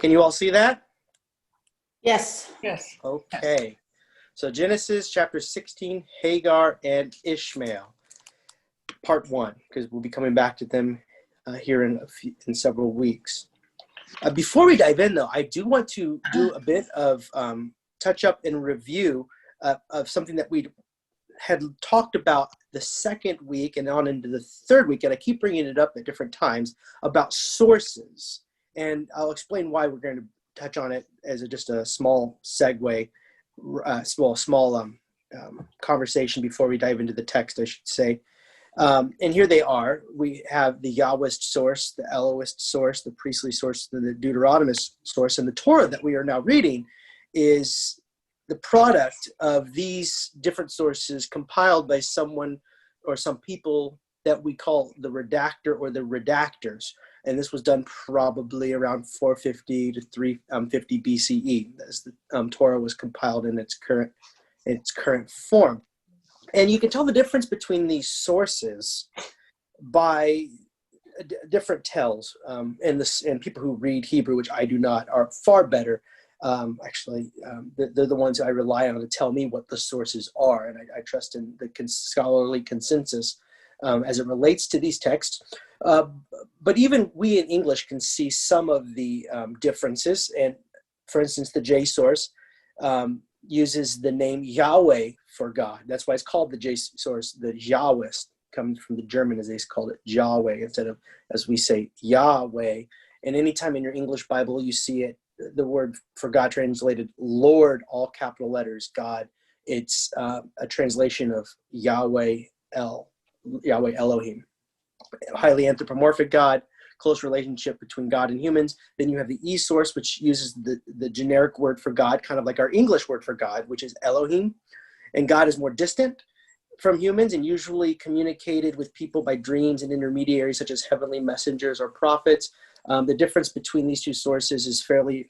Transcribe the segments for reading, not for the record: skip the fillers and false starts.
Can you all see that? Yes. Yes. Okay. So Genesis chapter 16, Hagar and Ishmael, part 1, because we'll be coming back to them here in several weeks. Before we dive in, though, I do want to do a bit of touch up and review of something that we had talked about the second week and on into the third week, and I keep bringing it up at different times, about sources. And I'll explain why we're going to touch on it as just a small segue, small conversation before we dive into the text, I should say. And here they are. We have the Yahwist source, the Elohist source, the priestly source, the Deuteronomist source, and the Torah that we are now reading is the product of these different sources compiled by someone or some people that we call the redactor or the redactors. And this was done probably around 450 to 350 BCE as the Torah was compiled in its current form. And you can tell the difference between these sources by different tells. And people who read Hebrew, which I do not, are far better. They're the ones I rely on to tell me what the sources are. And I trust in the scholarly consensus as it relates to these texts. But even we in English can see some of the differences. And for instance, the J source uses the name Yahweh for God. That's why it's called the J source. The Yahwist comes from the German, as they called it, Yahweh, instead of, as we say, Yahweh. And anytime in your English Bible you see it, the word for God translated Lord, all capital letters, God, it's a translation of Yahweh Elohim. Highly anthropomorphic God, close relationship between God and humans. Then you have the E source, which uses the generic word for God, kind of like our English word for God, which is Elohim. And God is more distant from humans and usually communicated with people by dreams and intermediaries such as heavenly messengers or prophets. The difference between these two sources is fairly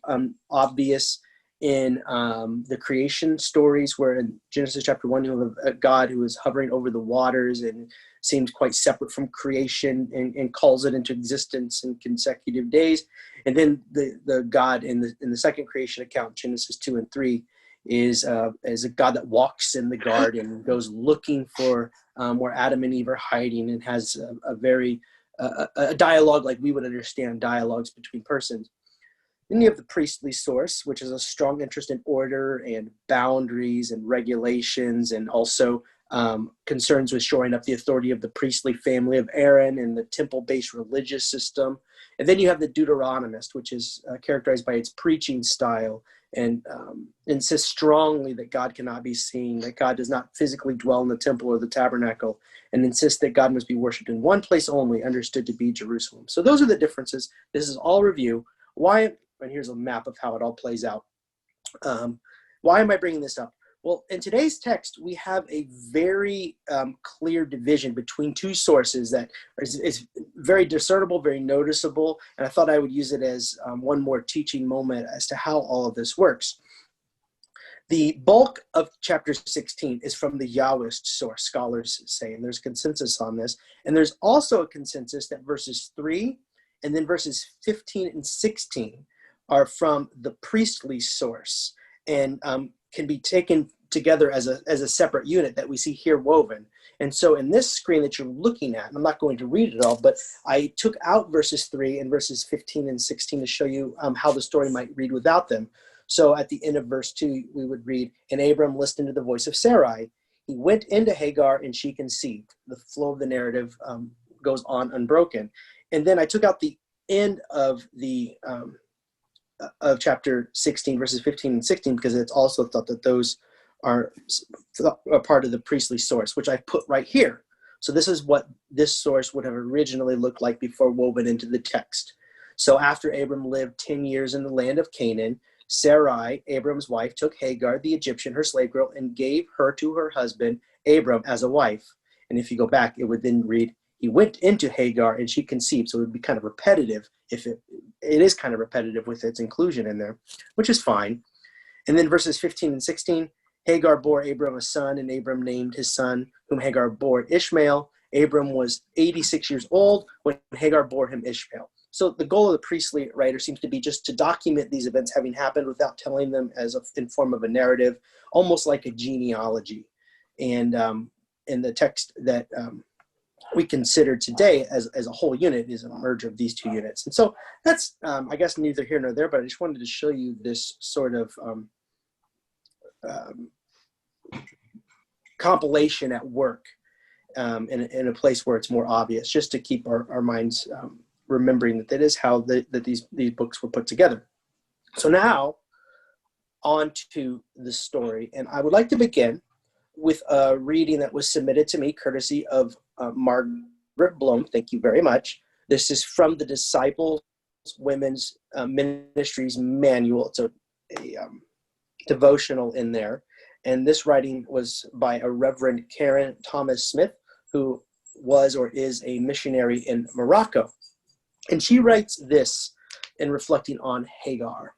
obvious in the creation stories, where in Genesis chapter 1, you have a God who is hovering over the waters and seems quite separate from creation and calls it into existence in consecutive days. And then the God in the second creation account, Genesis 2 and 3, is a God that walks in the garden and goes looking for where Adam and Eve are hiding, and has a dialogue like we would understand dialogues between persons. Then you have the priestly source, which is a strong interest in order and boundaries and regulations, and also concerns with shoring up the authority of the priestly family of Aaron and the temple-based religious system. And then you have the Deuteronomist, which is characterized by its preaching style and insists strongly that God cannot be seen, that God does not physically dwell in the temple or the tabernacle, and insists that God must be worshipped in one place only, understood to be Jerusalem. So those are the differences. This is all review. Why? And here's a map of how it all plays out. Why am I bringing this up? Well, in today's text, we have a very clear division between two sources that is very discernible, very noticeable, and I thought I would use it as one more teaching moment as to how all of this works. The bulk of chapter 16 is from the Yahwist source, scholars say, and there's consensus on this. And there's also a consensus that verses 3 and then verses 15 and 16 are from the priestly source and can be taken together as a separate unit that we see here woven. And so in this screen that you're looking at, and I'm not going to read it all, but I took out verses 3 and verses 15 and 16 to show you how the story might read without them. So at the end of verse 2, we would read, "And Abram listened to the voice of Sarai. He went into Hagar and she conceived." The flow of the narrative goes on unbroken. And then I took out the end of the of chapter 16, verses 15 and 16, because it's also thought that those are a part of the priestly source, which I put right here. So this is what this source would have originally looked like before woven into the text. "So after Abram lived 10 years in the land of Canaan, Sarai, Abram's wife, took Hagar, the Egyptian, her slave girl, and gave her to her husband, Abram, as a wife." And if you go back, it would then read, "He went into Hagar and she conceived." So it would be kind of repetitive. If it is kind of repetitive with its inclusion in there, which is fine. And then verses 15 and 16, "Hagar bore Abram a son, and Abram named his son, whom Hagar bore, Ishmael. Abram was 86 years old when Hagar bore him Ishmael." So the goal of the priestly writer seems to be just to document these events having happened without telling them in form of a narrative, almost like a genealogy. And the text that we consider today as a whole unit is a merge of these two units. And so that's, I guess, neither here nor there, but I just wanted to show you this sort of compilation at work in a place where it's more obvious, just to keep our minds remembering that is how that these books were put together. So now on to the story, and I would like to begin with a reading that was submitted to me courtesy of Margaret Blom. Thank you very much. This is from the Disciples Women's Ministries Manual. It's a devotional in there. And this writing was by a Reverend Karen Thomas Smith, who was or is a missionary in Morocco. And she writes this in reflecting on Hagar.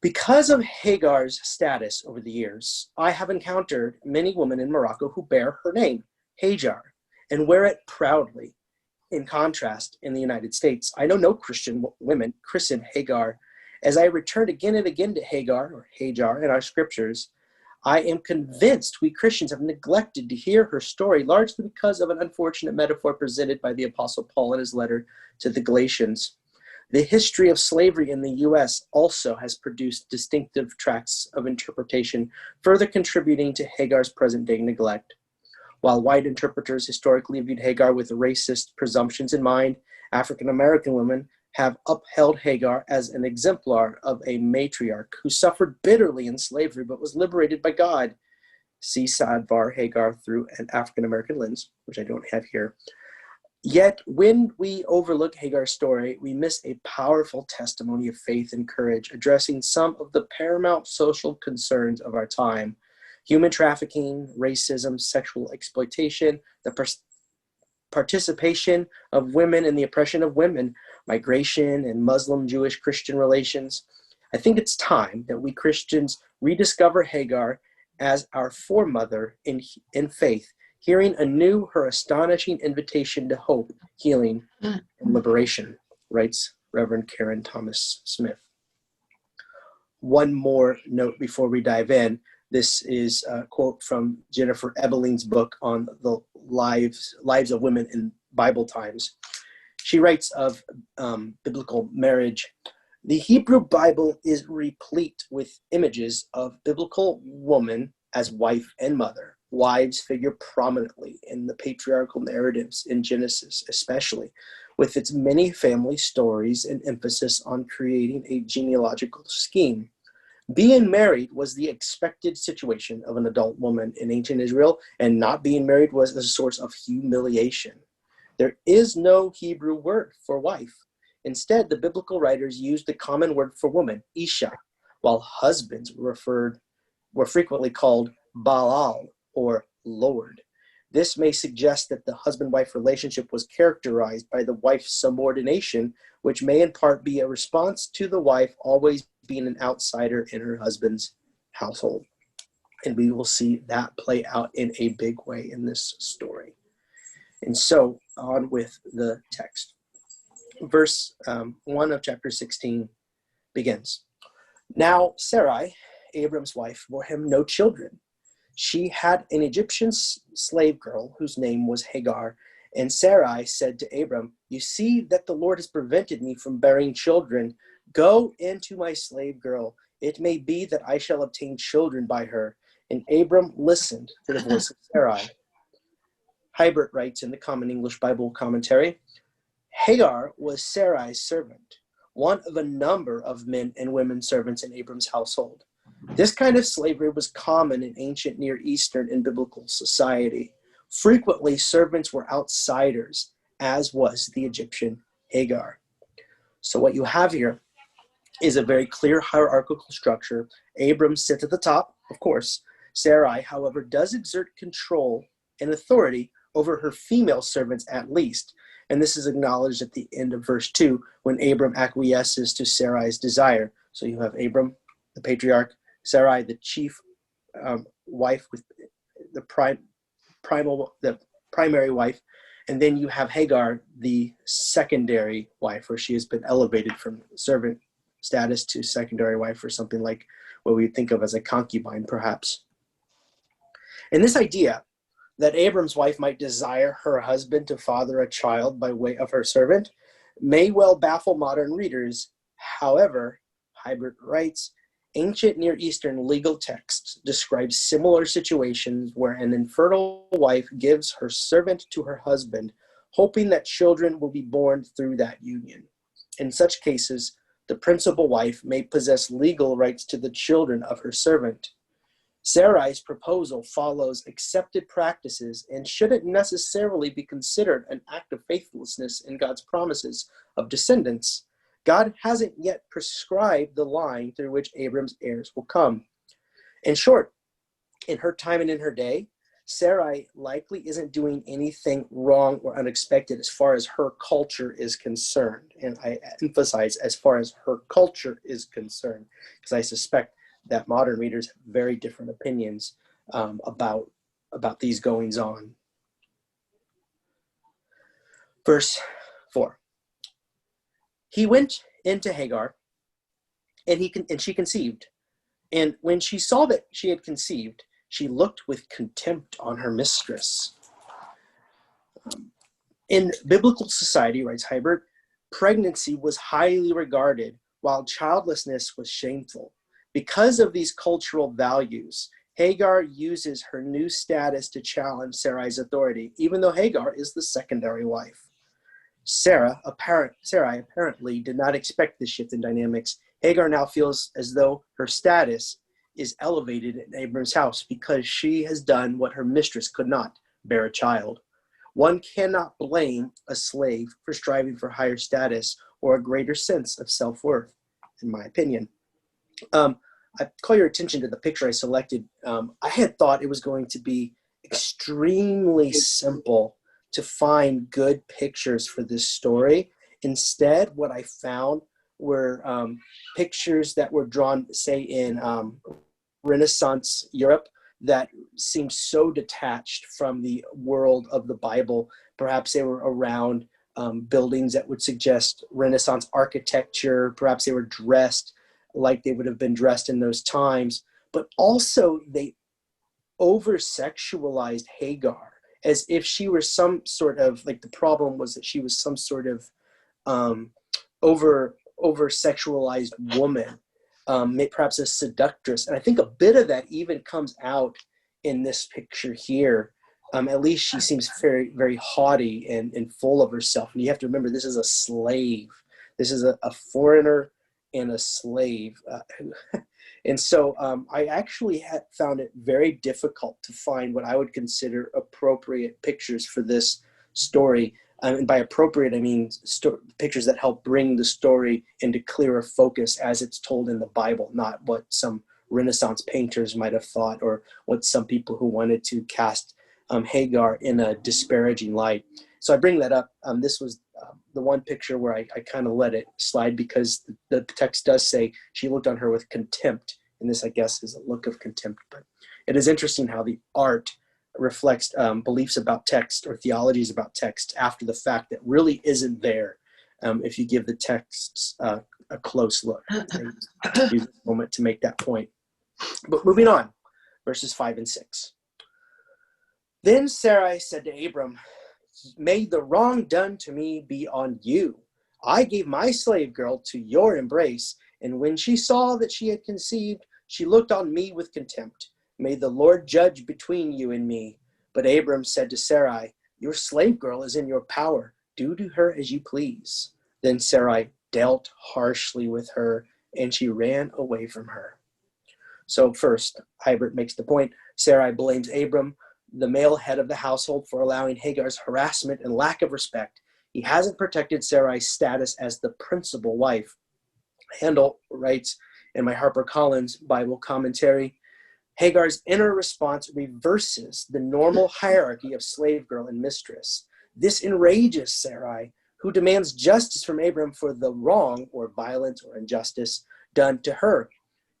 Because of Hagar's status over the years, I have encountered many women in Morocco who bear her name, Hagar, and wear it proudly. In contrast, in the United States, I know no Christian women christen Hagar. As I return again and again to Hagar, or Hajar, in our scriptures, I am convinced we Christians have neglected to hear her story, largely because of an unfortunate metaphor presented by the Apostle Paul in his letter to the Galatians. The history of slavery in the U.S. also has produced distinctive tracts of interpretation, further contributing to Hagar's present-day neglect. While white interpreters historically viewed Hagar with racist presumptions in mind, African-American women have upheld Hagar as an exemplar of a matriarch who suffered bitterly in slavery but was liberated by God. See Sadvar Hagar through an African-American lens, which I don't have here. Yet, when we overlook Hagar's story, we miss a powerful testimony of faith and courage, addressing some of the paramount social concerns of our time: human trafficking, racism, sexual exploitation, the participation of women in the oppression of women, migration, and Muslim-Jewish-Christian relations. I think it's time that we Christians rediscover Hagar as our foremother in faith, hearing anew her astonishing invitation to hope, healing, and liberation, writes Reverend Karen Thomas Smith. One more note before we dive in. This is a quote from Jennifer Ebeling's book on the lives of women in Bible times. She writes of biblical marriage. The Hebrew Bible is replete with images of biblical woman as wife and mother. Wives figure prominently in the patriarchal narratives in Genesis, especially with its many family stories and emphasis on creating a genealogical scheme. Being married was the expected situation of an adult woman in ancient Israel, and not being married was a source of humiliation. There is no Hebrew word for wife. Instead, the biblical writers used the common word for woman, Isha, while husbands were frequently called Baal, or Lord. This may suggest that the husband-wife relationship was characterized by the wife's subordination, which may in part be a response to the wife always being an outsider in her husband's household. And we will see that play out in a big way in this story. And so on with the text. Verse 1 of chapter 16 begins. Now Sarai, Abram's wife, bore him no children. She had an Egyptian slave girl whose name was Hagar, and Sarai said to Abram, "You see that the Lord has prevented me from bearing children. Go into my slave girl. It may be that I shall obtain children by her." And Abram listened to the voice of Sarai. Hybert writes in the Common English Bible Commentary, Hagar was Sarai's servant, one of a number of men and women servants in Abram's household. This kind of slavery was common in ancient Near Eastern and biblical society. Frequently, servants were outsiders, as was the Egyptian Hagar. So what you have here is a very clear hierarchical structure. Abram sits at the top, of course. Sarai, however, does exert control and authority over her female servants at least. And this is acknowledged at the end of verse 2 when Abram acquiesces to Sarai's desire. So you have Abram, the patriarch, Sarai, the chief wife, with the primary wife, And then you have Hagar, the secondary wife, where she has been elevated from servant status to secondary wife, or something like what we think of as a concubine, perhaps. And this idea that Abram's wife might desire her husband to father a child by way of her servant may well baffle modern readers. However, Hybert writes, ancient Near Eastern legal texts describe similar situations where an infertile wife gives her servant to her husband, hoping that children will be born through that union. In such cases, the principal wife may possess legal rights to the children of her servant. Sarai's proposal follows accepted practices and shouldn't necessarily be considered an act of faithlessness in God's promises of descendants. God hasn't yet prescribed the line through which Abram's heirs will come. In short, in her time and in her day, Sarai likely isn't doing anything wrong or unexpected as far as her culture is concerned. And I emphasize as far as her culture is concerned, because I suspect that modern readers have very different opinions about these goings on. Verse 4. He went into Hagar, and she conceived. And when she saw that she had conceived, she looked with contempt on her mistress. In biblical society, writes Hybert, pregnancy was highly regarded, while childlessness was shameful. Because of these cultural values, Hagar uses her new status to challenge Sarai's authority, even though Hagar is the secondary wife. Sarai apparently did not expect this shift in dynamics. Hagar now feels as though her status is elevated in Abram's house because she has done what her mistress could not, bear a child. One cannot blame a slave for striving for higher status or a greater sense of self-worth, in my opinion. I call your attention to the picture I selected. I had thought it was going to be extremely simple to find good pictures for this story. Instead, what I found were pictures that were drawn, say, in Renaissance Europe that seemed so detached from the world of the Bible. Perhaps they were around buildings that would suggest Renaissance architecture. Perhaps they were dressed like they would have been dressed in those times. But also they over-sexualized Hagar as if she were some sort of, like, the problem was that she was some sort of over-sexualized woman, perhaps a seductress. And I think a bit of that even comes out in this picture here. At least she seems very, very haughty and full of herself. And you have to remember, this is a slave. This is a foreigner and a slave. And so I actually found it very difficult to find what I would consider appropriate pictures for this story. And by appropriate, I mean pictures that help bring the story into clearer focus as it's told in the Bible, not what some Renaissance painters might have thought or what some people who wanted to cast Hagar in a disparaging light. So I bring that up. This was the one picture where I kind of let it slide because the text does say she looked on her with contempt. And this, I guess, is a look of contempt. But it is interesting how the art reflects beliefs about text or theologies about text after the fact that really isn't there if you give the texts a close look. Use this moment to make that point. But moving on, verses 5 and 6. Then Sarai said to Abram, "May the wrong done to me be on you. I gave my slave girl to your embrace, and when she saw that she had conceived, she looked on me with contempt. May the Lord judge between you and me." But Abram said to Sarai, "Your slave girl is in your power. Do to her as you please." Then Sarai dealt harshly with her, and she ran away from her. So first, Hybert makes the point, Sarai blames Abram, the male head of the household, for allowing Hagar's harassment and lack of respect. He hasn't protected Sarai's status as the principal wife. Handel writes in my HarperCollins Bible commentary, Hagar's inner response reverses the normal hierarchy of slave girl and mistress. This enrages Sarai, who demands justice from Abram for the wrong or violence or injustice done to her.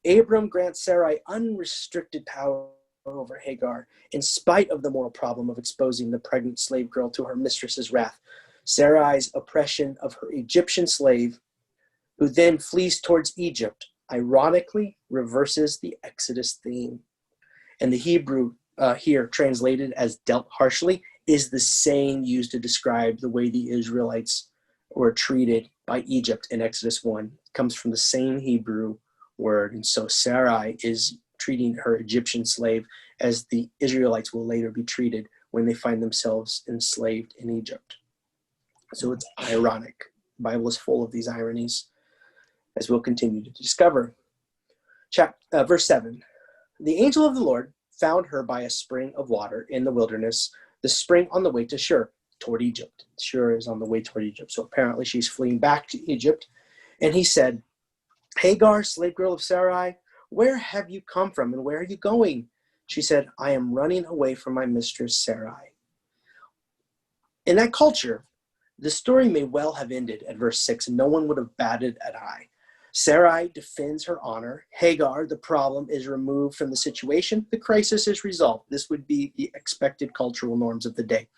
Abram grants Sarai unrestricted power over Hagar, in spite of the moral problem of exposing the pregnant slave girl to her mistress's wrath. Sarai's oppression of her Egyptian slave, who then flees towards Egypt, ironically reverses the Exodus theme. And the Hebrew here, translated as dealt harshly, is the saying used to describe the way the Israelites were treated by Egypt in Exodus 1. It comes from the same Hebrew word. And so Sarai is treating her Egyptian slave as the Israelites will later be treated when they find themselves enslaved in Egypt. So it's ironic. The Bible is full of these ironies, as we'll continue to discover. Verse 7. The angel of the Lord found her by a spring of water in the wilderness, the spring on the way to Shur, toward Egypt. Shur is on the way toward Egypt. So apparently she's fleeing back to Egypt. And he said, Hagar, slave girl of Sarai, where have you come from and where are you going? She said, I am running away from my mistress Sarai. In that culture, the story may well have ended at verse 6, and no one would have batted an eye. Sarai defends her honor. Hagar, the problem, is removed from the situation. The crisis is resolved. This would be the expected cultural norms of the day.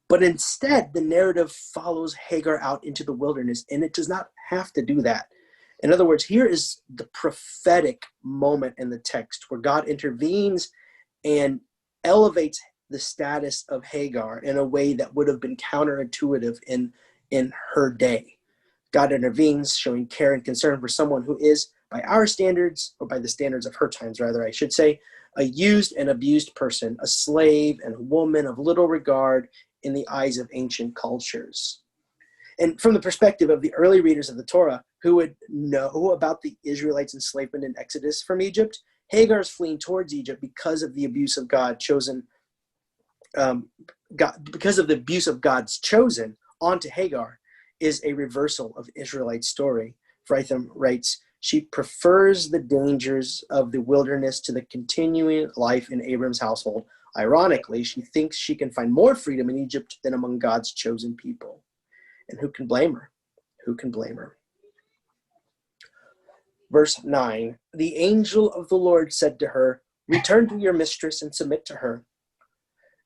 But instead, the narrative follows Hagar out into the wilderness, and it does not have to do that. In other words, here is the prophetic moment in the text where God intervenes and elevates the status of Hagar in a way that would have been counterintuitive in her day. God intervenes, showing care and concern for someone who is, by our standards, or by the standards of her times, rather, I should say, a used and abused person, a slave and a woman of little regard in the eyes of ancient cultures. And from the perspective of the early readers of the Torah, who would know about the Israelites' enslavement in Exodus from Egypt, Hagar is fleeing towards Egypt because of the abuse of because of the abuse of God's chosen onto Hagar, is a reversal of Israelite story. Fritham writes, she prefers the dangers of the wilderness to the continuing life in Abram's household. Ironically, she thinks she can find more freedom in Egypt than among God's chosen people. And who can blame her? Who can blame her? Verse 9, the angel of the Lord said to her, return to your mistress and submit to her.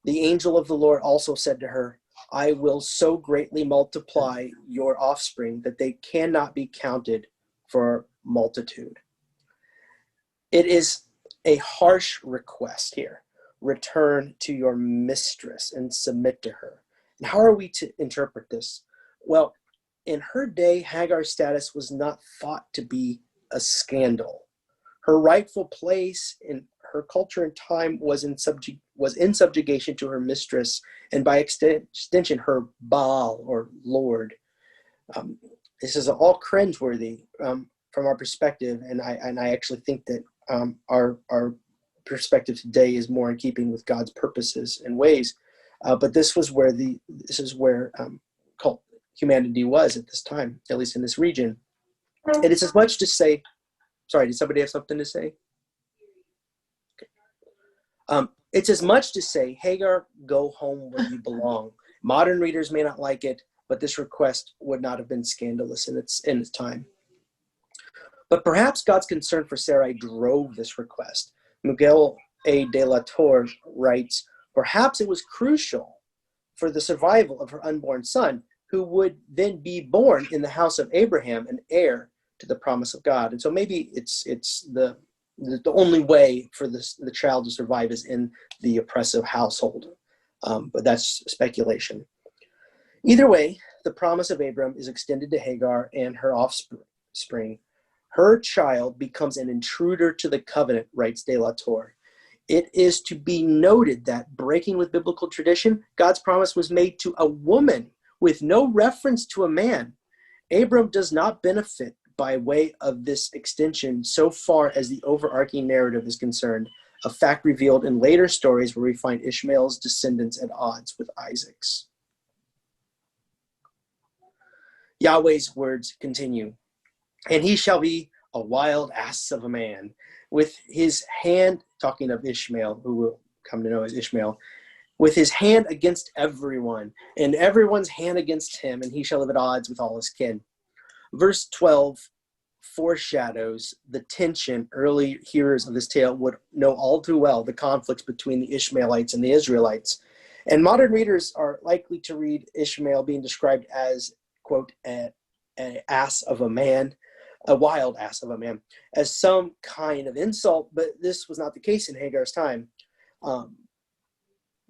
The angel of the Lord also said to her, I will so greatly multiply your offspring that they cannot be counted for multitude. It is a harsh request here. Return to your mistress and submit to her. And how are we to interpret this? Well, in her day, Hagar's status was not thought to be a scandal. Her rightful place in her culture and time was in subjugation to her mistress, and by extension, her Baal or Lord. This is all cringeworthy from our perspective, and I actually think that our perspective today is more in keeping with God's purposes and ways. But this is where humanity was at this time, at least in this region. And it's as much to say. Sorry, did somebody have something to say? Okay. It's as much to say, Hagar, go home where you belong. Modern readers may not like it, but this request would not have been scandalous in its time. But perhaps God's concern for Sarai drove this request. Miguel A. de la Torre writes, perhaps it was crucial for the survival of her unborn son, who would then be born in the house of Abraham, an heir to the promise of God. And so maybe it's the only way for the child to survive is in the oppressive household. But that's speculation. Either way, the promise of Abram is extended to Hagar and her offspring. Her child becomes an intruder to the covenant, writes de la Torre. It is to be noted that, breaking with biblical tradition, God's promise was made to a woman with no reference to a man. Abram does not benefit by way of this extension so far as the overarching narrative is concerned, a fact revealed in later stories where we find Ishmael's descendants at odds with Isaac's. Yahweh's words continue, and he shall be a wild ass of a man, with his hand, talking of Ishmael, who will come to know as Ishmael, with his hand against everyone, and everyone's hand against him, and he shall live at odds with all his kin. Verse 12 foreshadows the tension early hearers of this tale would know all too well, the conflicts between the Ishmaelites and the Israelites. And modern readers are likely to read Ishmael being described as, quote, an ass of a man, a wild ass of a man, as some kind of insult, but this was not the case in Hagar's time.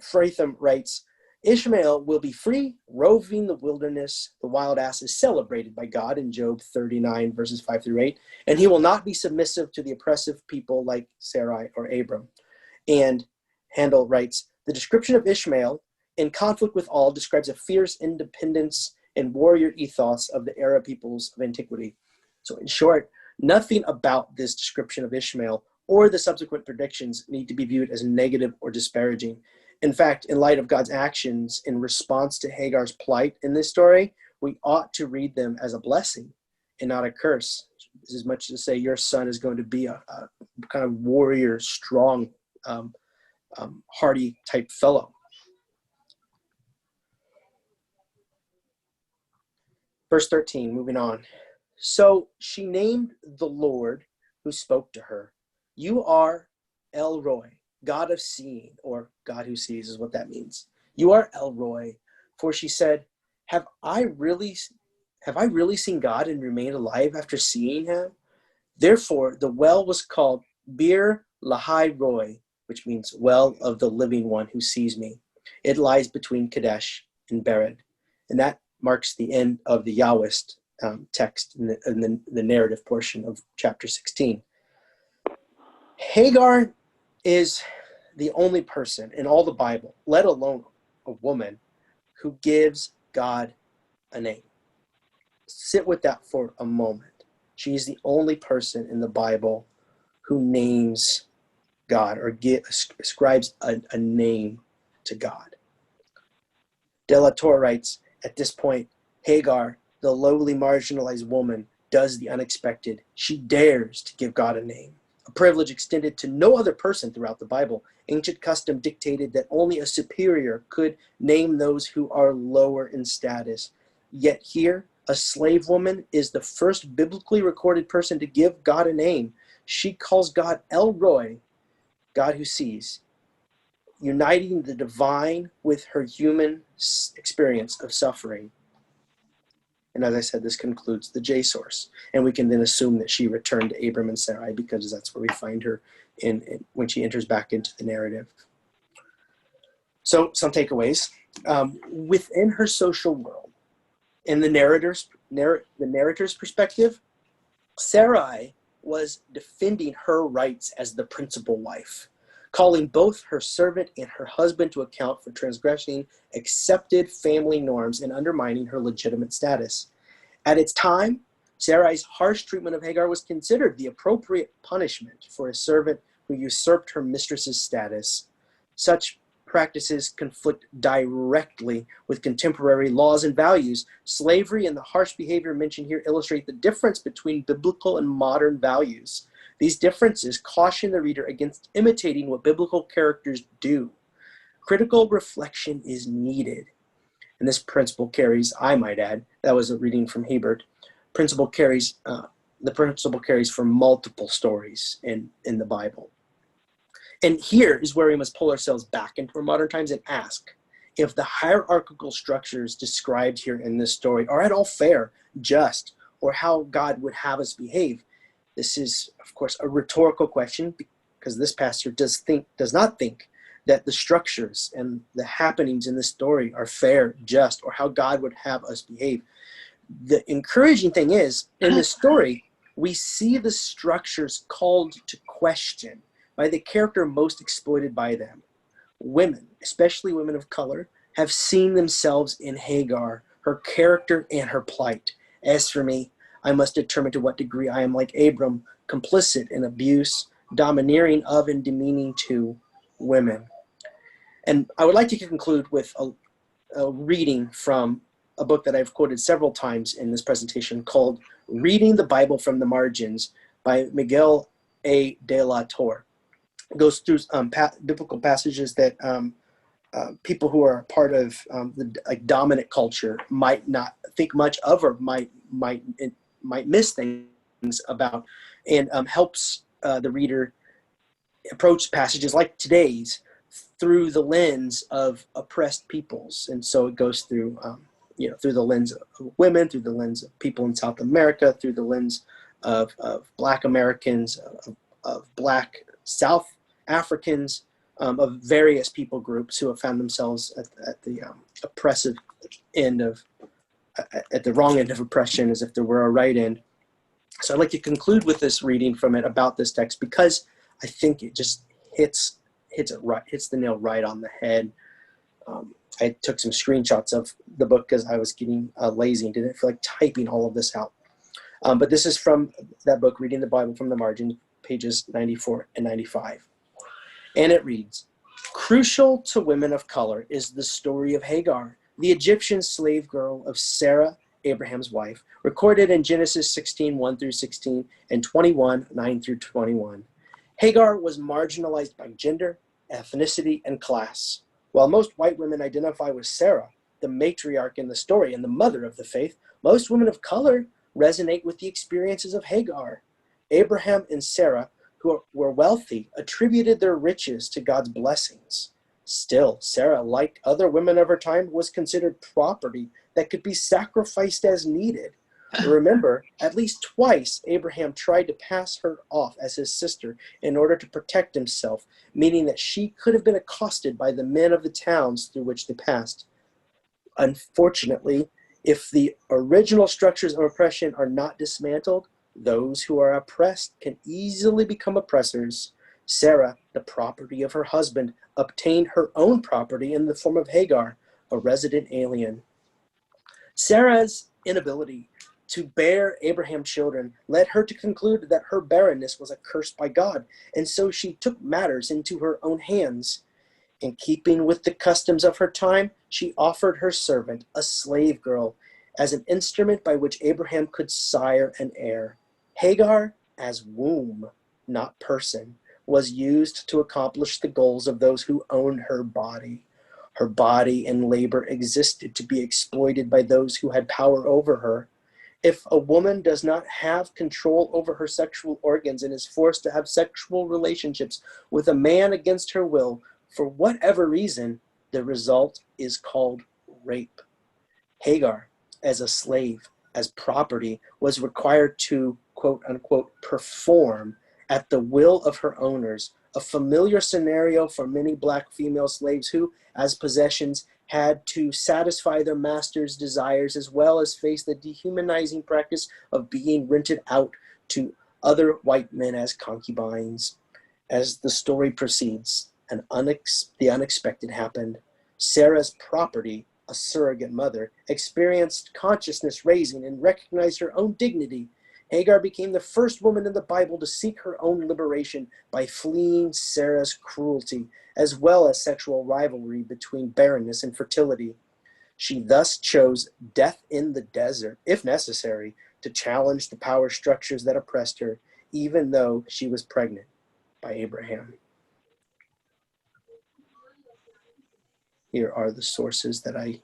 Fratham writes, Ishmael will be free, roving the wilderness. The wild ass is celebrated by God in Job 39, verses 5 through 8, and he will not be submissive to the oppressive people like Sarai or Abram. And Handel writes, the description of Ishmael, in conflict with all, describes a fierce independence and warrior ethos of the Arab peoples of antiquity. So in short, nothing about this description of Ishmael or the subsequent predictions need to be viewed as negative or disparaging. In fact, in light of God's actions in response to Hagar's plight in this story, we ought to read them as a blessing and not a curse. This is as much to say your son is going to be a kind of warrior, strong, hardy type fellow. Verse 13, moving on. So she named the Lord who spoke to her. You are El Roi, God of seeing, or God who sees is what that means. You are El Roi. For she said, have I really seen God and remained alive after seeing him? Therefore, the well was called Bir Lahai Roi, which means well of the living one who sees me. It lies between Kadesh and Bered. And that marks the end of the Yahwist text in the narrative portion of chapter 16. Hagar is the only person in all the Bible, let alone a woman, who gives God a name. Sit with that for a moment. She is the only person in the Bible who names God or ascribes a name to God. De La Torre writes, at this point, Hagar, the lowly marginalized woman, does the unexpected. She dares to give God a name, a privilege extended to no other person throughout the Bible. Ancient custom dictated that only a superior could name those who are lower in status. Yet here, a slave woman is the first biblically recorded person to give God a name. She calls God El Roi, God who sees, uniting the divine with her human experience of suffering. And as I said, this concludes the J source. And we can then assume that she returned to Abram and Sarai because that's where we find her when she enters back into the narrative. So some takeaways. Within her social world, in the narrator's perspective, Sarai was defending her rights as the principal wife, calling both her servant and her husband to account for transgressing accepted family norms and undermining her legitimate status. At its time, Sarai's harsh treatment of Hagar was considered the appropriate punishment for a servant who usurped her mistress's status. Such practices conflict directly with contemporary laws and values. Slavery and the harsh behavior mentioned here illustrate the difference between biblical and modern values. These differences caution the reader against imitating what biblical characters do. Critical reflection is needed. And this principle carries, I might add, that was a reading from Hebert, the principle carries for multiple stories in the Bible. And here is where we must pull ourselves back into our modern times and ask if the hierarchical structures described here in this story are at all fair, just, or how God would have us behave. This is, of course, a rhetorical question because this pastor does not think that the structures and the happenings in this story are fair, just, or how God would have us behave. The encouraging thing is, in this story, we see the structures called to question by the character most exploited by them. Women, especially women of color, have seen themselves in Hagar, her character and her plight. As for me, I must determine to what degree I am like Abram, complicit in abuse, domineering of and demeaning to women. And I would like to conclude with a reading from a book that I've quoted several times in this presentation called Reading the Bible from the Margins by Miguel A. de la Torre. It goes through biblical passages that people who are part of the dominant culture might not think much of or might miss things about, and helps the reader approach passages like today's through the lens of oppressed peoples. And so it goes through, through the lens of women, through the lens of people in South America, through the lens of Black Americans, of Black South Africans, of various people groups who have found themselves at the oppressive end of, at the wrong end of oppression, as if there were a right end. So I'd like to conclude with this reading from it about this text, because I think it just hits the nail right on the head. I took some screenshots of the book because I was getting lazy and didn't feel like typing all of this out. But this is from that book, Reading the Bible from the Margin, pages 94 and 95. And it reads, "Crucial to women of color is the story of Hagar, the Egyptian slave girl of Sarah, Abraham's wife, recorded in Genesis 16, 1 through 16, and 21, 9 through 21. Hagar was marginalized by gender, ethnicity, and class. While most white women identify with Sarah, the matriarch in the story and the mother of the faith, most women of color resonate with the experiences of Hagar. Abraham and Sarah, who were wealthy, attributed their riches to God's blessings. Still, Sarah, like other women of her time, was considered property that could be sacrificed as needed. Remember, at least twice Abraham tried to pass her off as his sister in order to protect himself, meaning that she could have been accosted by the men of the towns through which they passed. Unfortunately, if the original structures of oppression are not dismantled, those who are oppressed can easily become oppressors. Sarah, the property of her husband, obtained her own property in the form of Hagar, a resident alien. Sarah's inability to bear Abraham children led her to conclude that her barrenness was a curse by God, and so she took matters into her own hands. In keeping with the customs of her time, she offered her servant, a slave girl, as an instrument by which Abraham could sire an heir. Hagar, as womb, not person, was used to accomplish the goals of those who owned her body. Her body and labor existed to be exploited by those who had power over her. If a woman does not have control over her sexual organs and is forced to have sexual relationships with a man against her will, for whatever reason, the result is called rape. Hagar, as a slave, as property, was required to, quote unquote, perform at the will of her owners, a familiar scenario for many Black female slaves who, as possessions, had to satisfy their master's desires as well as face the dehumanizing practice of being rented out to other white men as concubines. As the story proceeds, the unexpected happened. Sarah's property, a surrogate mother, experienced consciousness raising and recognized her own dignity. Hagar became the first woman in the Bible to seek her own liberation by fleeing Sarah's cruelty, as well as sexual rivalry between barrenness and fertility. She thus chose death in the desert, if necessary, to challenge the power structures that oppressed her, even though she was pregnant by Abraham. Here are the sources that I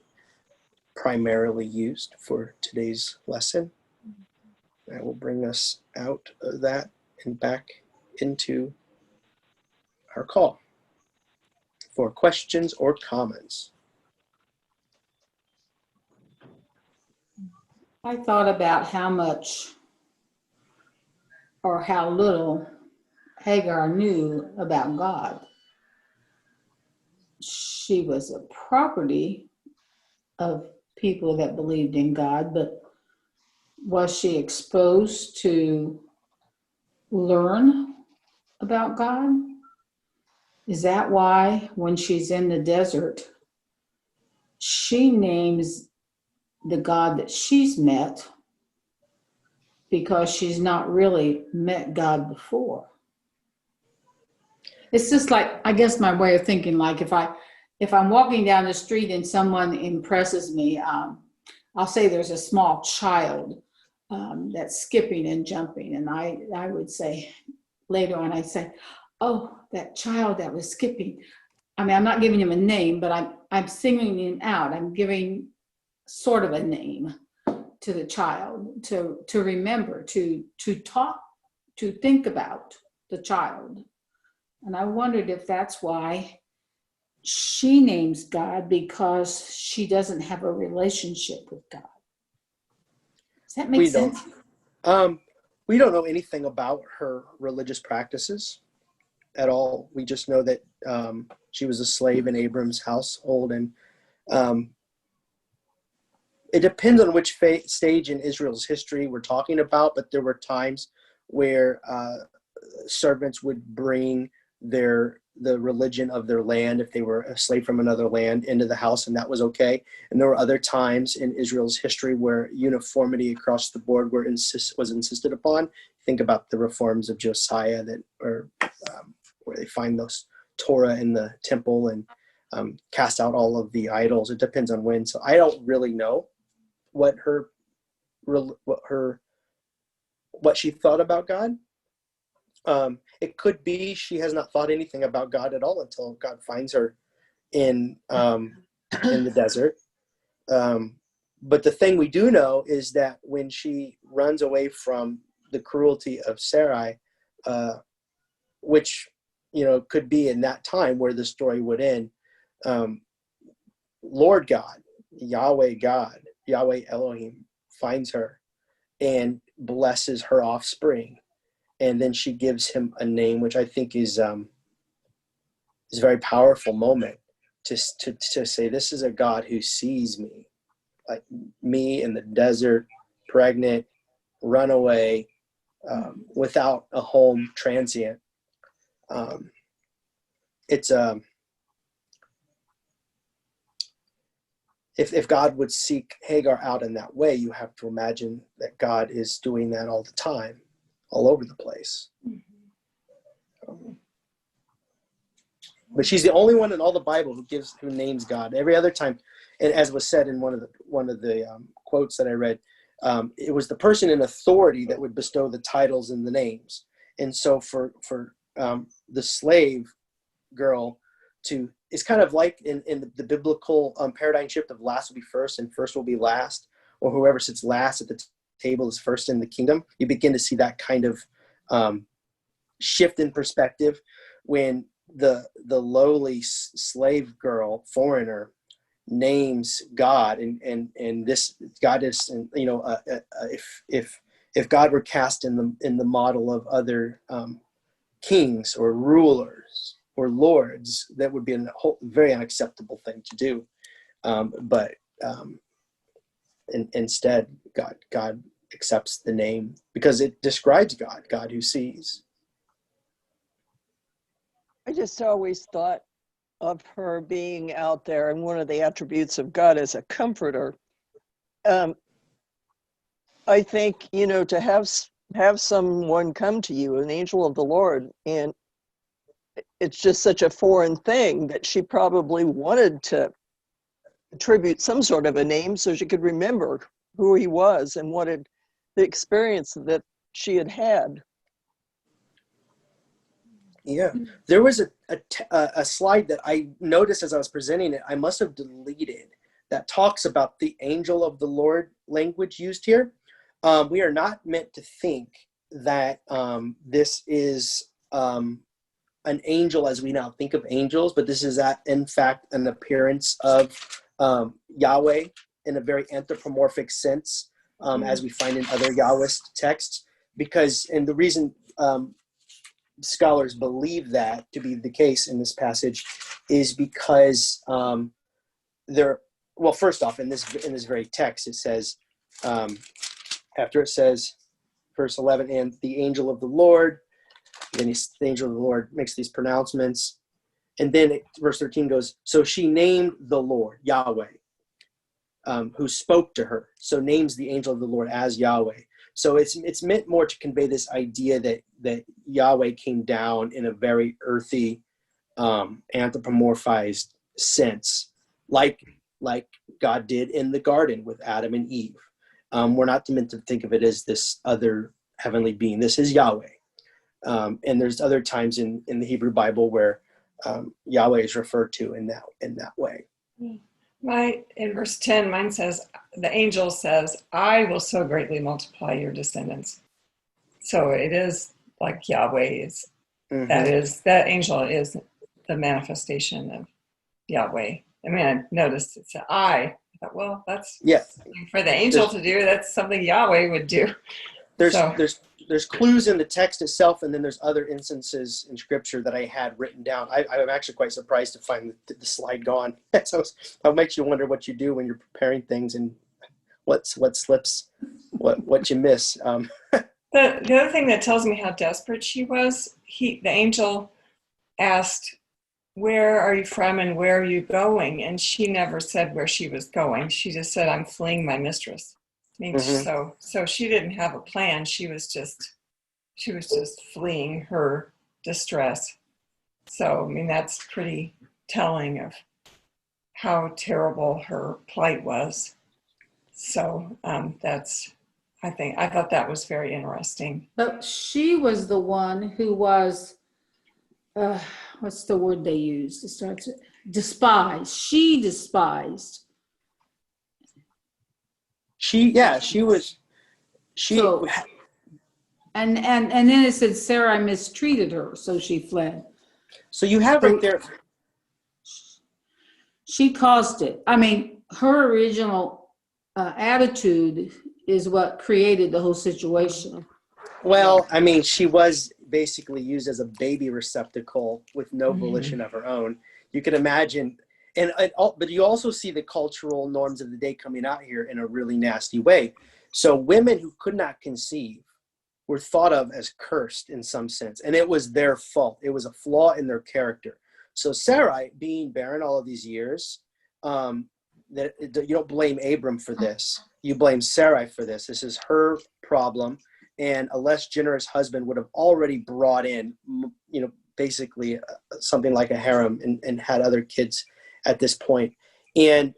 primarily used for today's lesson. I will bring us out of that and back into our call for questions or comments. I thought about how much or how little Hagar knew about God. She was a property of people that believed in God, but was she exposed to learn about God? Is that why when she's in the desert, she names the God that she's met, because she's not really met God before? It's just like, I guess my way of thinking, like if I'm walking down the street and someone impresses me, I'll say there's a small child that's skipping and jumping, and I would say later on, I'd say, oh, that child that was skipping. I mean, I'm not giving him a name, but I'm singling him out. I'm giving sort of a name. to the child, to remember, to talk, to think about the child. And I wondered if that's why she names God, because she doesn't have a relationship with God. Does that make sense? We don't know anything about her religious practices at all. We just know that she was a slave in Abram's household, and it depends on which stage in Israel's history we're talking about, but there were times where servants would bring the religion of their land, if they were a slave from another land, into the house, and that was okay. And there were other times in Israel's history where uniformity across the board was insisted upon. Think about the reforms of Josiah where they find those Torah in the temple and cast out all of the idols. It depends on when. So I don't really know what she thought about God. It could be she has not thought anything about God at all until God finds her in the desert. But the thing we do know is that when she runs away from the cruelty of Sarai, which could be in that time where the story would end, Lord God, Yahweh Elohim finds her and blesses her offspring. And then she gives him a name, which I think is a very powerful moment to say, this is a God who sees me, like me in the desert, pregnant, runaway, without a home, transient. It's if God would seek Hagar out in that way, you have to imagine that God is doing that all the time, all over the place. But she's the only one in all the Bible who names God. Every other time, and as was said in one of the quotes that I read, it was the person in authority that would bestow the titles and the names. And so for the slave girl it's kind of like in the biblical paradigm shift of last will be first and first will be last, or whoever sits last at the table is first in the kingdom. You begin to see that kind of shift in perspective when the lowly slave girl, foreigner, names God, and this God is, if God were cast in the model of other kings or rulers or lords, that would be a very unacceptable thing to do. But instead, God accepts the name because it describes God who sees. I just always thought of her being out there, and one of the attributes of God is a comforter. I think, to have someone come to you, an angel of the Lord, and it's just such a foreign thing that she probably wanted to attribute some sort of a name so she could remember who he was and the experience that she had had. Yeah, there was a slide that I noticed as I was presenting it. I must have deleted, that talks about the angel of the Lord language used here. We are not meant to think that this is an angel as we now think of angels, but this is in fact an appearance of Yahweh in a very anthropomorphic sense, as we find in other Yahwist texts. And the reason scholars believe that to be the case in this passage is because first off, in this very text, it says, after it says, verse 11, and the angel of the Lord, then the angel of the Lord makes these pronouncements. And then verse 13 goes, so she named the Lord, Yahweh, who spoke to her. So names the angel of the Lord as Yahweh. So it's meant more to convey this idea that Yahweh came down in a very earthy, anthropomorphized sense, like God did in the garden with Adam and Eve. We're not meant to think of it as this other heavenly being. This is Yahweh. And there's other times in the Hebrew Bible where Yahweh is referred to in that way. In verse 10, mine says, the angel says, I will so greatly multiply your descendants. So it is like Yahweh is, that angel is the manifestation of Yahweh. I mean, I noticed it's an I. I thought, well, that's something for the angel to do. That's something Yahweh would do. There's clues in the text itself, and then there's other instances in Scripture that I had written down. I'm actually quite surprised to find the slide gone. So that makes you wonder what you do when you're preparing things and what slips, what you miss. The other thing that tells me how desperate she was, the angel asked, where are you from and where are you going? And she never said where she was going. She just said, I'm fleeing my mistress. I mean, so she didn't have a plan. She was just fleeing her distress. So, I mean, that's pretty telling of how terrible her plight was. So I thought that was very interesting. But she was the one who was, what's the word they used? It starts with despised. She despised. She was. So, and then it said Sarai mistreated her, so she fled. So you have right there. She caused it. I mean, her original attitude is what created the whole situation. Well, I mean, she was basically used as a baby receptacle with no volition of her own. You can imagine, but you also see the cultural norms of the day coming out here in a really nasty way. So women who could not conceive were thought of as cursed in some sense, and it was their fault. It was a flaw in their character. So Sarai, being barren all of these years, you don't blame Abram for this. You blame Sarai for this. This is her problem, and a less generous husband would have already brought in, basically something like a harem and had other kids at this point. And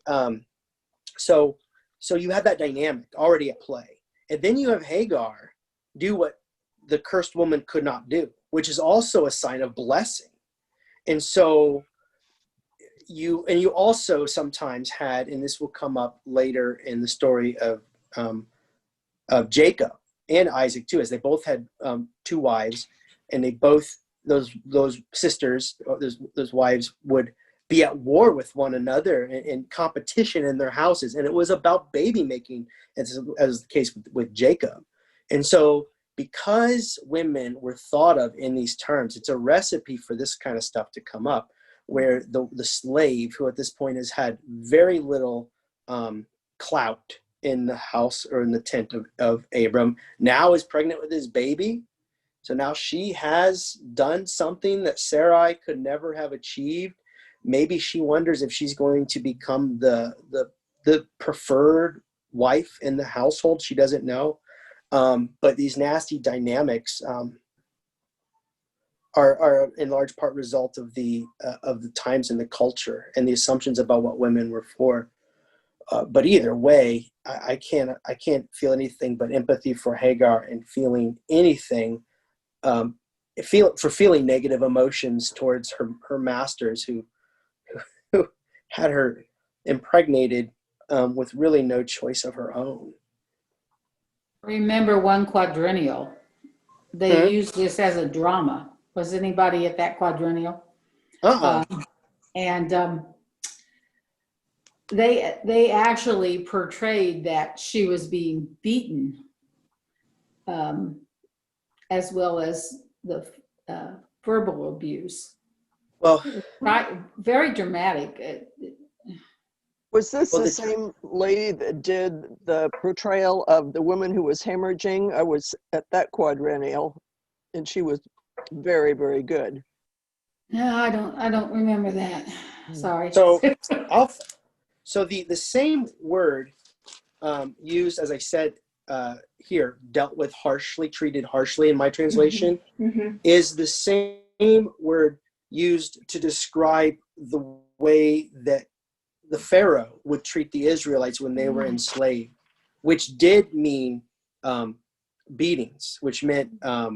so you have that dynamic already at play. And then you have Hagar do what the cursed woman could not do, which is also a sign of blessing. And so you also sometimes had, and this will come up later in the story of Jacob and Isaac too, as they both had two wives, and they both, those sisters, those wives would be at war with one another in competition in their houses. And it was about baby making, as the case with Jacob. And so because women were thought of in these terms, it's a recipe for this kind of stuff to come up, where the slave, who at this point has had very little clout in the house or in the tent of Abram, now is pregnant with his baby. So now she has done something that Sarai could never have achieved. Maybe she wonders if she's going to become the preferred wife in the household. She doesn't know. But these nasty dynamics are in large part result of the times and the culture and the assumptions about what women were for. But either way, I can't feel anything but empathy for Hagar and feeling anything, feeling negative emotions towards her masters who had her impregnated with really no choice of her own. Remember one quadrennial. They used this as a drama. Was anybody at that quadrennial? They actually portrayed that she was being beaten, as well as the verbal abuse. Well, right, very dramatic. Was this the same lady that did the portrayal of the woman who was hemorrhaging? I was at that quadrennial, and she was very, very good. No, I don't remember that. Sorry. So the same word used, as I said here, dealt with harshly, treated harshly in my translation, is the same word used to describe the way that the Pharaoh would treat the Israelites when they were enslaved, which did mean beatings, which meant a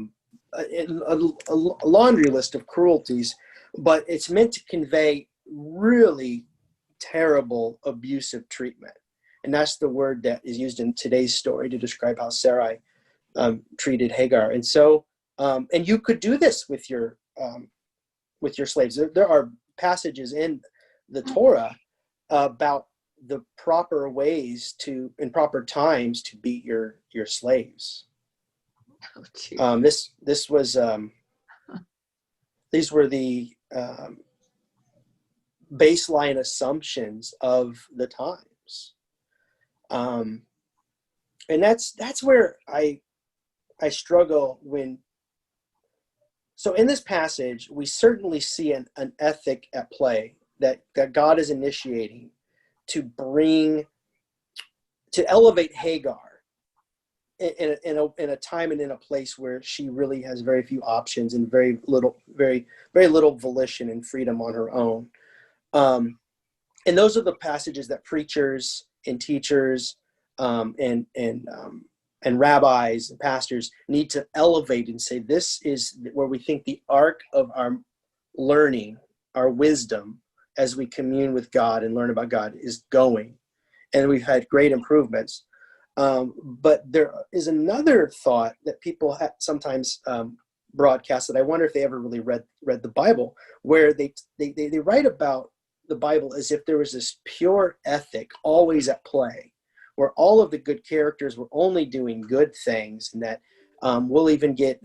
laundry list of cruelties, but it's meant to convey really terrible abusive treatment. And that's the word that is used in today's story to describe how Sarai treated Hagar. And so, and you could do this with your slaves. There are passages in the Torah about the proper ways to, in proper times, to beat your slaves. Oh, These were the baseline assumptions of the times. And that's where I struggle when. So in this passage, we certainly see an ethic at play that God is initiating to elevate Hagar in a time and in a place where she really has very few options and very little volition and freedom on her own. And those are the passages that preachers and teachers and rabbis and pastors need to elevate and say, this is where we think the arc of our learning, our wisdom, as we commune with God and learn about God is going. And we've had great improvements. But there is another thought that people sometimes broadcast that I wonder if they ever really read the Bible, where they write about the Bible as if there was this pure ethic always at play, where all of the good characters were only doing good things, and that we'll even get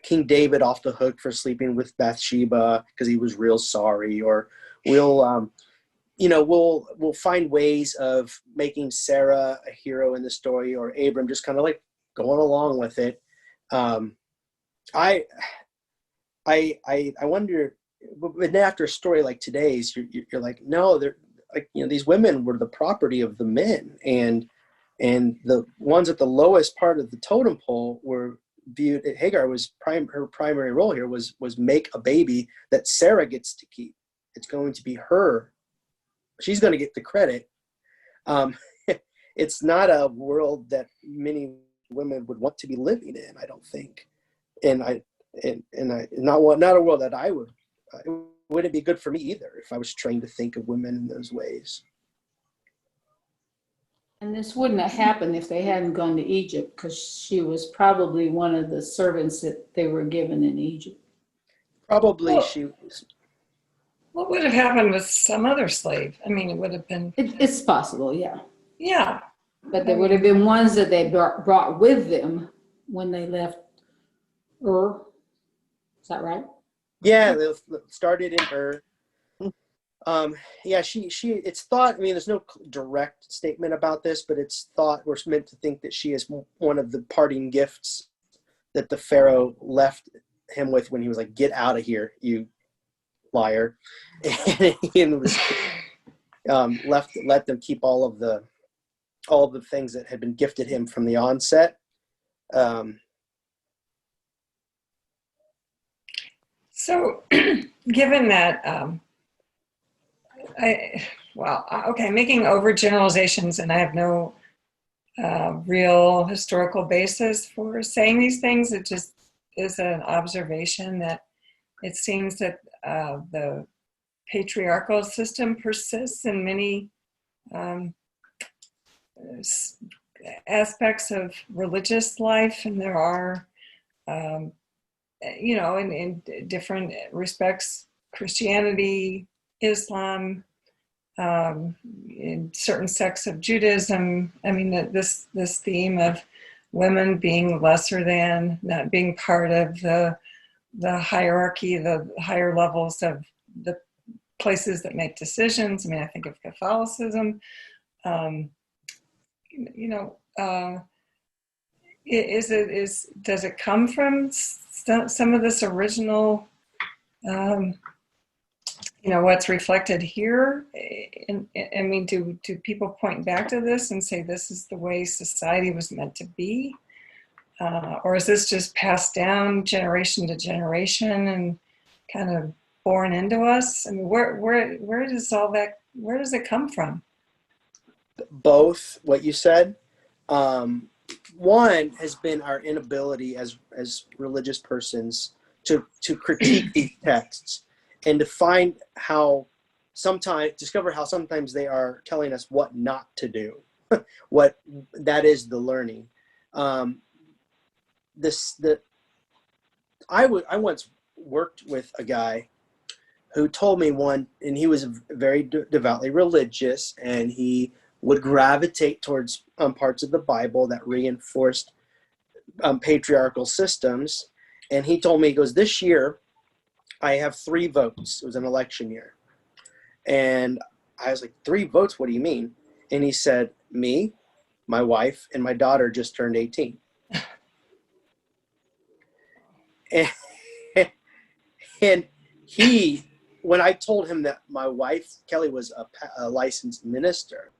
King David off the hook for sleeping with Bathsheba because he was real sorry, or we'll find ways of making Sarah a hero in the story, or Abram just kind of like going along with it. I wonder, but after a story like today's, you're like, no, they're like, these women were the property of the men, and the ones at the lowest part of the totem pole were viewed. Hagar was her primary role here was make a baby that Sarah gets to keep. It's going to be her. She's going to get the credit. It's not a world that many women would want to be living in, I don't think, and not a world that I would. It wouldn't be good for me either if I was trained to think of women in those ways. And this wouldn't have happened if they hadn't gone to Egypt, because she was probably one of the servants that they were given in Egypt. Probably Well, she was. What would have happened with some other slave? I mean, it would have been. It's possible, yeah. Yeah. But there would have been ones that they brought with them when they left Ur. Is that right? Yeah, they started in her. She. It's thought. I mean, there's no direct statement about this, but it's thought we're meant to think that she is one of the parting gifts that the Pharaoh left him with when he was like, "Get out of here, you liar," and was let them keep all of the things that had been gifted him from the onset. So, given that, making overgeneralizations, and I have no real historical basis for saying these things. It just is an observation that it seems that the patriarchal system persists in many aspects of religious life, and there are, in different respects, Christianity, Islam, in certain sects of Judaism. I mean, this theme of women being lesser than, not being part of the hierarchy, the higher levels of the places that make decisions. I mean, I think of Catholicism. Does it come from some of this original, what's reflected here? I mean, do people point back to this and say this is the way society was meant to be? Or is this just passed down generation to generation and kind of born into us? I mean, where does all that, where does it come from? Both what you said. One has been our inability as religious persons to critique these texts and to find how discover how sometimes they are telling us what not to do. What that is the learning. I once worked with a guy who told me and he was very devoutly religious, and he would gravitate towards parts of the Bible that reinforced patriarchal systems. And he told me, he goes, this year I have 3 votes. It was an election year. And I was like, 3 votes? What do you mean? And he said, me, my wife, and my daughter just turned 18. And when I told him that my wife, Kelly, was a licensed minister,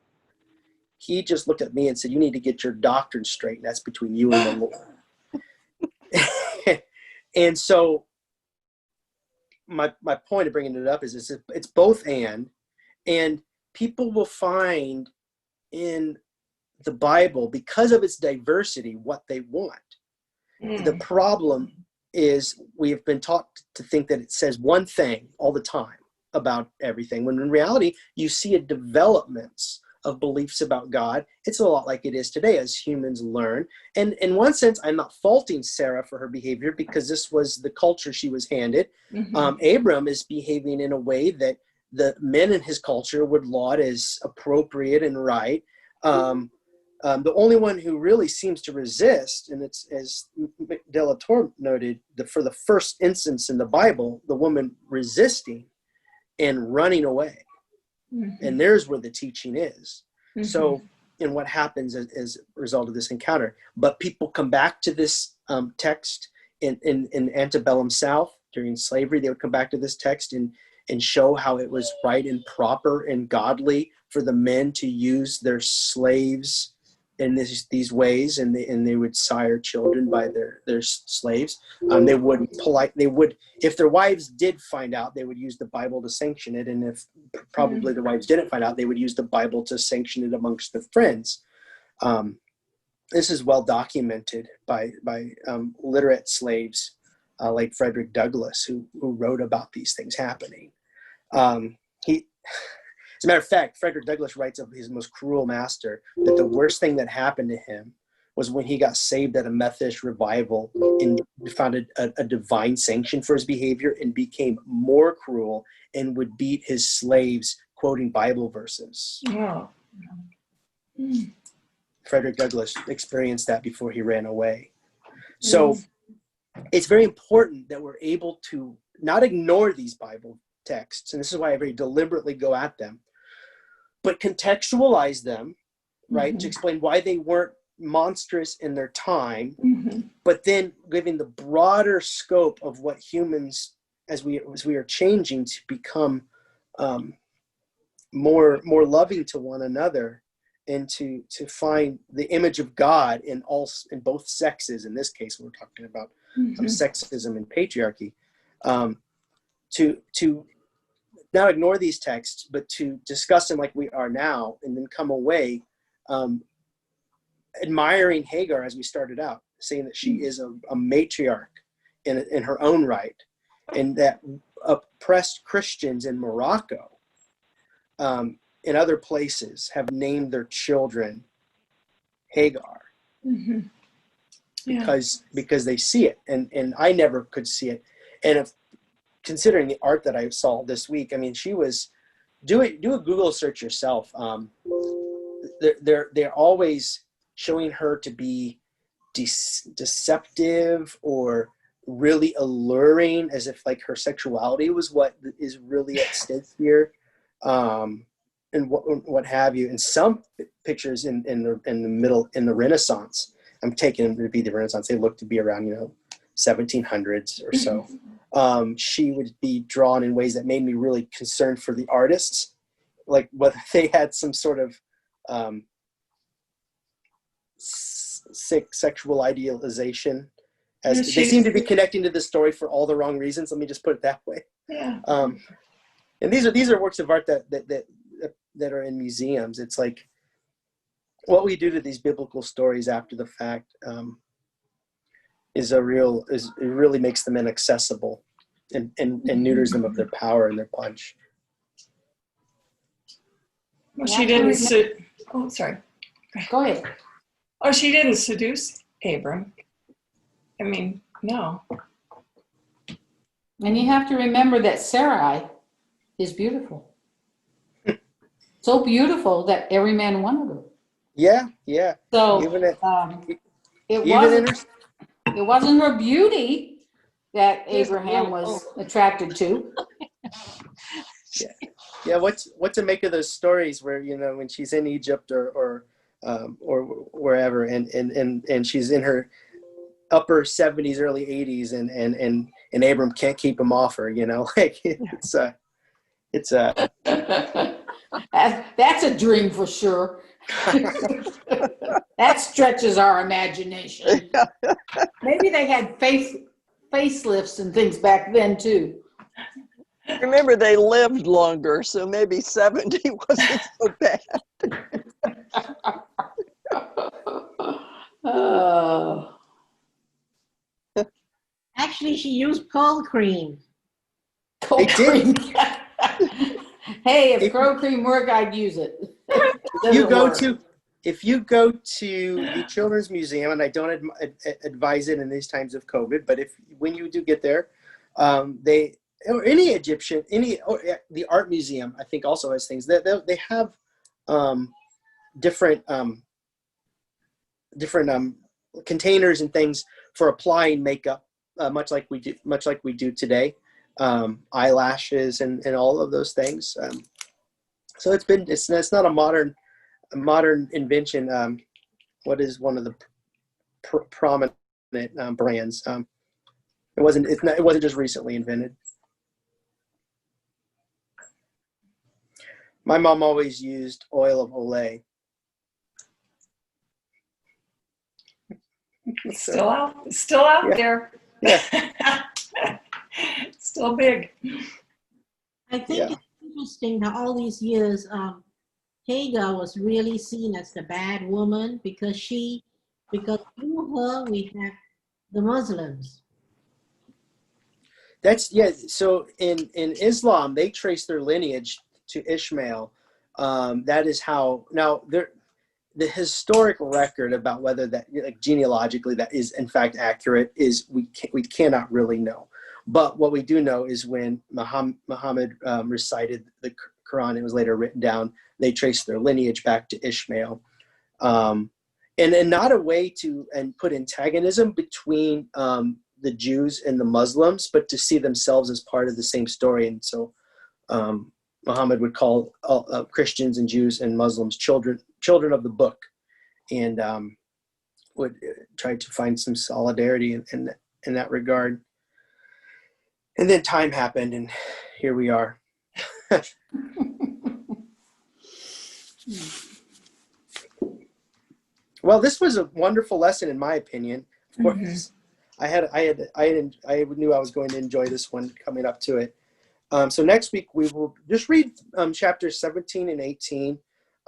he just looked at me and said, you need to get your doctrine straight. And that's between you and the Lord. And so my point of bringing it up is it's both and people will find in the Bible, because of its diversity, what they want. The problem is we have been taught to think that it says one thing all the time about everything, when in reality you see a developments of beliefs about God. It's a lot like it is today as humans learn. And in one sense, I'm not faulting Sarah for her behavior, because this was the culture she was handed. Abram is behaving in a way that the men in his culture would laud as appropriate and right. The only one who really seems to resist, and it's, as De La Torre noted, for the first instance in the Bible, the woman resisting and running away. And there's where the teaching is. So, and what happens as a result of this encounter. But people come back to this text in antebellum South during slavery. They would come back to this text and show how it was right and proper and godly for the men to use their slaves in these ways, and they would sire children by their slaves. They would, if their wives did find out, they would use the Bible to sanction it, and if probably the wives didn't find out, they would use the Bible to sanction it amongst their friends. This is well documented by literate slaves like Frederick Douglass, who wrote about these things happening. As a matter of fact, Frederick Douglass writes of his most cruel master that the worst thing that happened to him was when he got saved at a Methodist revival and found a divine sanction for his behavior, and became more cruel and would beat his slaves quoting Bible verses. Oh. Frederick Douglass experienced that before he ran away. So it's very important that we're able to not ignore these Bible texts, and this is why I very deliberately go at them, but contextualize them, right, to explain why they weren't monstrous in their time, but then giving the broader scope of what humans, as we are changing to become more loving to one another, and to find the image of God in both sexes. In this case, we're talking about sexism and patriarchy. To not ignore these texts, but to discuss them like we are now, and then come away admiring Hagar, as we started out, saying that she is a matriarch in her own right, and that oppressed Christians in Morocco, in other places, have named their children Hagar because they see it, and I never could see it. And considering the art that I saw this week, I mean, she was do a Google search yourself. They're always showing her to be deceptive or really alluring, as if like her sexuality was what is really at stake here, and what have you. And some pictures in the Renaissance, I'm taking them to be the Renaissance, they look to be around 1700s or so. She would be drawn in ways that made me really concerned for the artists, like whether they had some sort of sick sexual idealization, as they seem to be connecting to this story for all the wrong reasons. Let me just put it that way. And these are works of art that are in museums. It's like what we do to these biblical stories after the fact. It really makes them inaccessible and neuters them of their power and their punch. Well, You she have to didn't. remember- Oh, sorry. Go ahead. Oh, she didn't seduce Abram. I mean, no. And you have to remember that Sarai is beautiful. So beautiful that every man wanted her. Yeah, yeah. So Even it, it even in her, wasn't her beauty that Yes, Abraham really. was attracted to. yeah. What to make of those stories where when she's in Egypt or wherever, and she's in her upper 70s, early 80s, and Abram can't keep him off her. Like it's That's a dream for sure. That stretches our imagination. Maybe they had facelifts and things back then too. Remember, they lived longer, so maybe 70 wasn't so bad. Oh. Actually, she used cold cream. Cold They did. cream. Hey, if cold cream worked, I'd use it. If you go to the Children's Museum, and I don't advise it in these times of COVID, but when you do get there, or any Egyptian, the art museum, I think also has things that they have different containers and things for applying makeup, much like we do today, eyelashes and all of those things. So it's not a modern invention. What is one of the prominent brands? It wasn't just recently invented. My mom always used oil of Olay. Still out Yeah. there. Yeah. Still big. I think Yeah. it's interesting that all these years, Hagar was really seen as the bad woman because through her we have the Muslims. So in Islam, they trace their lineage to Ishmael. That is how now the historic record about whether that, like, genealogically that is in fact accurate is we cannot really know. But what we do know is when Muhammad recited the Quran, it was later written down, they traced their lineage back to Ishmael. And not a way to put antagonism between the Jews and the Muslims, but to see themselves as part of the same story. And so Muhammad would call Christians and Jews and Muslims children of the book, and would try to find some solidarity in that regard. And then time happened, and here we are. Well, this was a wonderful lesson, in my opinion. Of course, I knew I was going to enjoy this one coming up to it. So next week we will just read chapters 17 and 18.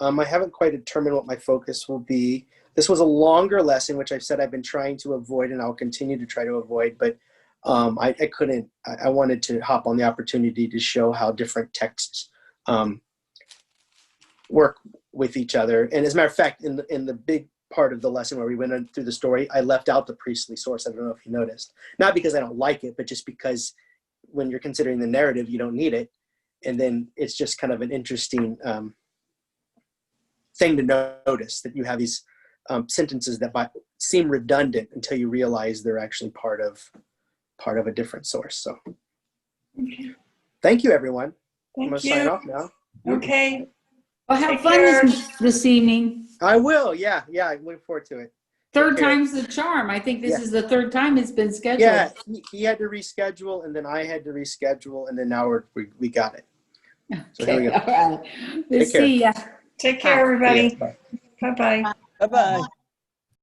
I haven't quite determined what my focus will be. This was a longer lesson, which I've said I've been trying to avoid, and I'll continue to try to avoid. But I couldn't. I wanted to hop on the opportunity to show how different texts work with each other. And as a matter of fact, in the big part of the lesson where we went through the story, I left out the priestly source. I don't know if you noticed. Not because I don't like it, but just because when you're considering the narrative, you don't need it. And then it's just kind of an interesting thing to notice that you have these sentences that seem redundant until you realize they're actually part of a different source. So thank you, everyone. I'm going to sign off now. Okay. Well, have Take fun care. this evening. I will. Yeah. I look forward to it. Third Take care. time's the charm. I think this Yeah. is the third time it's been scheduled. Yeah, he had to reschedule, and then I had to reschedule, and then now we got it. So here we Okay, go. all right. We'll Take care. see ya. Take care, everybody. Bye. Bye-bye. Bye-bye.